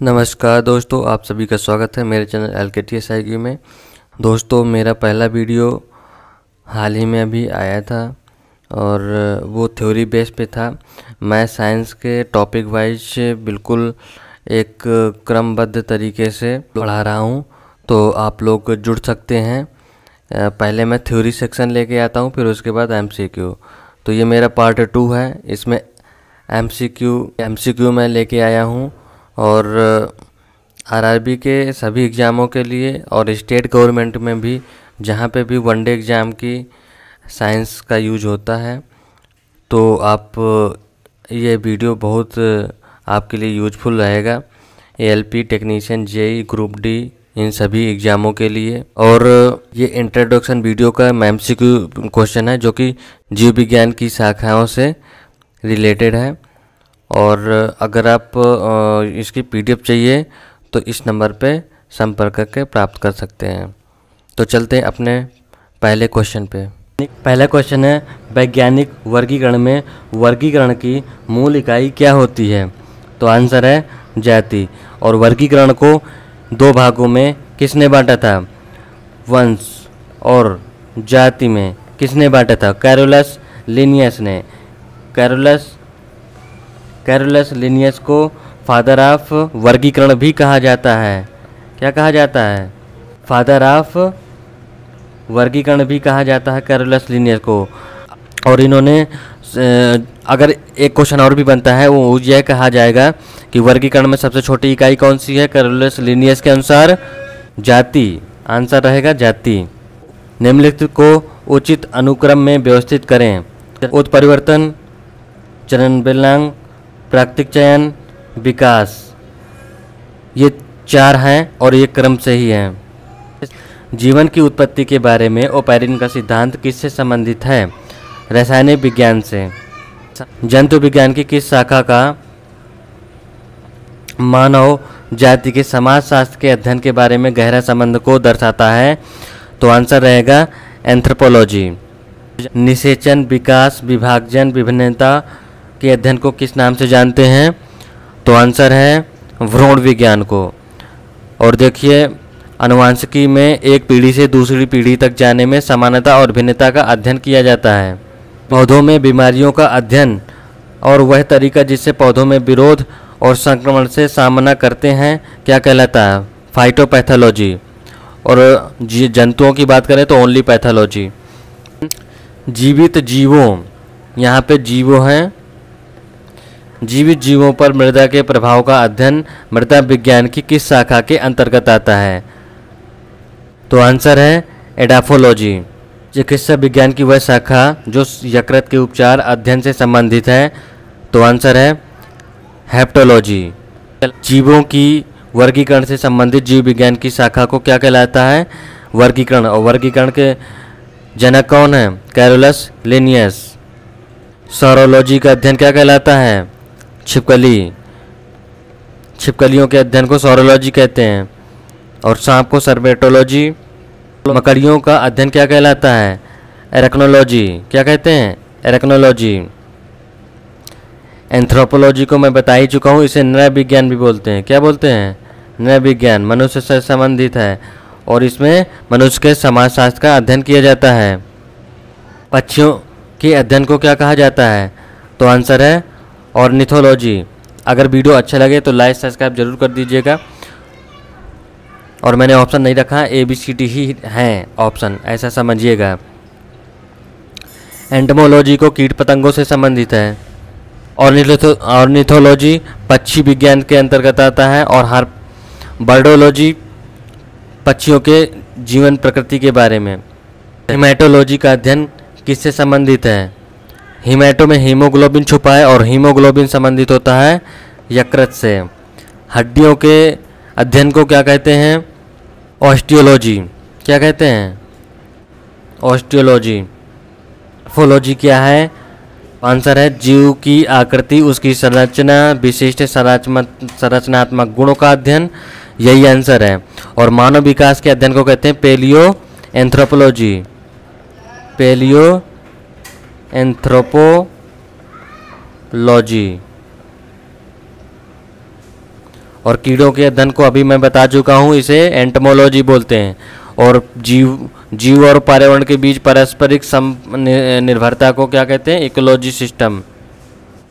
नमस्कार दोस्तों, आप सभी का स्वागत है मेरे चैनल LKTSIQ में। दोस्तों, मेरा पहला वीडियो हाल ही में अभी आया था और वो थ्योरी बेस पे था। मैं साइंस के टॉपिक वाइज बिल्कुल एक क्रमबद्ध तरीके से पढ़ा रहा हूँ, तो आप लोग जुड़ सकते हैं। पहले मैं थ्योरी सेक्शन लेके आता हूँ, फिर उसके बाद MCQ। तो ये मेरा पार्ट 2 है। इसमें MCQ मैं लेके आया हूँ और RRB के सभी एग्ज़ामों के लिए और स्टेट गवर्नमेंट में भी जहाँ पे भी वनडे एग्ज़ाम की साइंस का यूज होता है, तो आप ये वीडियो बहुत आपके लिए यूजफुल रहेगा। ALP technician, JEE, group D, इन सभी एग्ज़ामों के लिए। और ये इंट्रोडक्शन वीडियो का MCQ क्वेश्चन है जो कि जीव विज्ञान की शाखाओं से रिलेटेड है। और अगर आप इसकी PDF चाहिए तो इस नंबर पे संपर्क करके प्राप्त कर सकते हैं। तो चलते हैं अपने पहले क्वेश्चन पे। पहला क्वेश्चन है, वैज्ञानिक वर्गीकरण में वर्गीकरण की मूल इकाई क्या होती है? तो आंसर है जाति। और वर्गीकरण को 2 भागों में किसने बांटा था? वंश और जाति में किसने बांटा था? कैरोलस लिनियस ने। कैरोलस लिनियस को फादर ऑफ वर्गीकरण भी कहा जाता है। क्या कहा जाता है? फादर ऑफ वर्गीकरण भी कहा जाता है कैरोलस लिनियस को। और इन्होंने अगर एक क्वेश्चन और भी बनता है, वो यह कहा जाएगा कि वर्गीकरण में सबसे छोटी इकाई कौन सी है? कैरोलस लिनियस के अनुसार जाति। आंसर रहेगा जाति। निम्नलिखित को उचित अनुक्रम में व्यवस्थित करें। उत्परिवर्तन, चरण बेलनांग, प्राकृतिक चयन, विकास। ये 4 हैं और ये क्रम से ही हैं। जीवन की उत्पत्ति के बारे में ओपेरिन का सिद्धांत किससे संबंधित है? रासायनिक विज्ञान से। जंतु विज्ञान की किस शाखा का मानव जाति के समाजशास्त्र के अध्ययन के बारे में गहरा संबंध को दर्शाता है? तो आंसर रहेगा एंथ्रोपोलॉजी। निषेचन, विकास, विभाजन, विभिन्नता के अध्ययन को किस नाम से जानते हैं? तो आंसर है भ्रूण विज्ञान को। और देखिए, आनुवंशिकी में एक पीढ़ी से दूसरी पीढ़ी तक जाने में समानता और भिन्नता का अध्ययन किया जाता है। पौधों में बीमारियों का अध्ययन और वह तरीका जिससे पौधों में विरोध और संक्रमण से सामना करते हैं क्या कहलाता है? फाइटोपैथोलॉजी। और जंतुओं की बात करें तो ओनली पैथोलॉजी। जीवित जीवों, यहाँ पे जीवों हैं। जीवित जीवों पर मृदा के प्रभाव का अध्ययन मृदा विज्ञान की किस शाखा के अंतर्गत आता है? तो आंसर है एडाफोलॉजी। चिकित्सा विज्ञान की वह शाखा जो यकृत के उपचार अध्ययन से संबंधित है? तो आंसर है हेप्टोलॉजी। जीवों की वर्गीकरण से संबंधित जीव विज्ञान की शाखा को क्या कहलाता है? वर्गीकरण। और वर्गीकरण के जनक कौन है? Carolus Linnaeus. सौरोलॉजी का अध्ययन क्या कहलाता है? छिपकली। छिपकलियों के अध्ययन को सौरोलॉजी कहते हैं। और सांप को सर्पेटोलॉजी। मकड़ियों का अध्ययन क्या कहलाता है? एरेक्नोलॉजी। क्या कहते हैं? एरेक्नोलॉजी। एंथ्रोपोलॉजी को मैं बता ही चुका हूँ, इसे नृ विज्ञान भी बोलते हैं। क्या बोलते हैं? नृ विज्ञान। मनुष्य से संबंधित है और इसमें मनुष्य के समाजशास्त्र का अध्ययन किया जाता है। पक्षियों के अध्ययन को क्या कहा जाता है? तो आंसर है ऑर्निथोलॉजी। अगर वीडियो अच्छा लगे तो लाइक सब्सक्राइब जरूर कर दीजिएगा। और मैंने ऑप्शन नहीं रखा, ABCD ही हैं ऑप्शन, ऐसा समझिएगा। एंटमोलॉजी को कीट पतंगों से संबंधित है। ऑर्निथोलॉजी पक्षी विज्ञान के अंतर्गत आता है। और बर्डोलॉजी पक्षियों के जीवन प्रकृति के बारे में। हेमेटोलॉजी का अध्ययन किससे संबंधित है? हीमेटो में हीमोग्लोबिन छुपा है और हीमोग्लोबिन संबंधित होता है यकृत से। हड्डियों के अध्ययन को क्या कहते हैं? ऑस्टियोलॉजी। क्या कहते हैं? ऑस्टियोलॉजी। मोर्फोलॉजी क्या है? आंसर है जीव की आकृति, उसकी संरचना, विशिष्ट संरचनात्मक गुणों का अध्ययन। यही आंसर है। और मानव विकास के अध्ययन को कहते हैं पेलियो एंथ्रोपोलॉजी। Paleo anthropology. और कीड़ों के अध्ययन को अभी मैं बता चुका हूँ, इसे एंटोमोलॉजी बोलते हैं। और जीव और पर्यावरण के बीच पारस्परिक निर्भरता को क्या कहते हैं? Ecology system.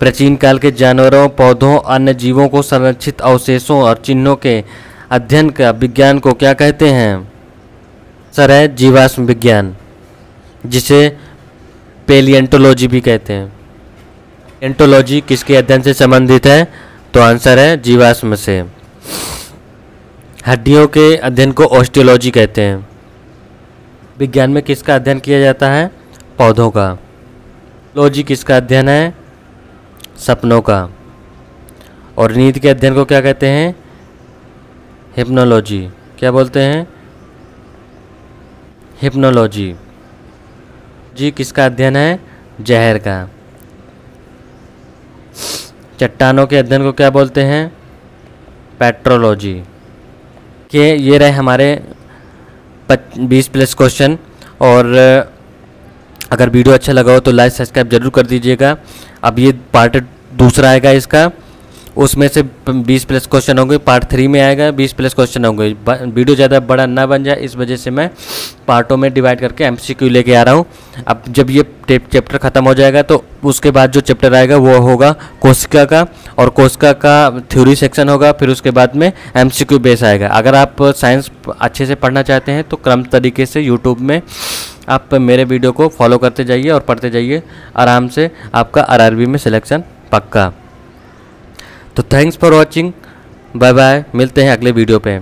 प्राचीन काल के जानवरों, पौधों, अन्य जीवों को संरक्षित अवशेषों और चिन्हों के अध्ययन का विज्ञान को क्या कहते हैं? सर है जीवाश्म विज्ञान, जिसे पेलिएंटोलॉजी भी कहते हैं। एंटोलॉजी किसके अध्ययन से संबंधित है? तो आंसर है जीवाश्म से। हड्डियों के अध्ययन को ऑस्टियोलॉजी कहते हैं। विज्ञान में किसका अध्ययन किया जाता है? पौधों का। लॉजी किसका अध्ययन है? सपनों का। और नींद के अध्ययन को क्या कहते हैं? हिप्नोलॉजी। क्या बोलते हैं? हिप्नोलॉजी। जी किसका अध्ययन है? जहर का। चट्टानों के अध्ययन को क्या बोलते हैं? पेट्रोलॉजी। के ये रहे हमारे 20+ क्वेश्चन। और अगर वीडियो अच्छा लगा हो तो लाइक सब्सक्राइब जरूर कर दीजिएगा। अब ये पार्ट दूसरा आएगा इसका, उसमें से 20+ क्वेश्चन होंगे। पार्ट 3 में आएगा 20+ क्वेश्चन होंगे। वीडियो ज़्यादा बड़ा ना बन जाए, इस वजह से मैं पार्टों में डिवाइड करके MCQ लेके आ रहा हूँ। अब जब ये चैप्टर ख़त्म हो जाएगा तो उसके बाद जो चैप्टर आएगा वो होगा कोशिका का, और कोशिका का थ्योरी सेक्शन होगा। फिर उसके बाद में MCQ बेस आएगा। अगर आप साइंस अच्छे से पढ़ना चाहते हैं तो क्रम तरीके से यूट्यूब में आप मेरे वीडियो को फॉलो करते जाइए और पढ़ते जाइए, आराम से आपका RRB में सिलेक्शन पक्का। तो thanks for watching, bye bye, मिलते हैं अगले वीडियो पे।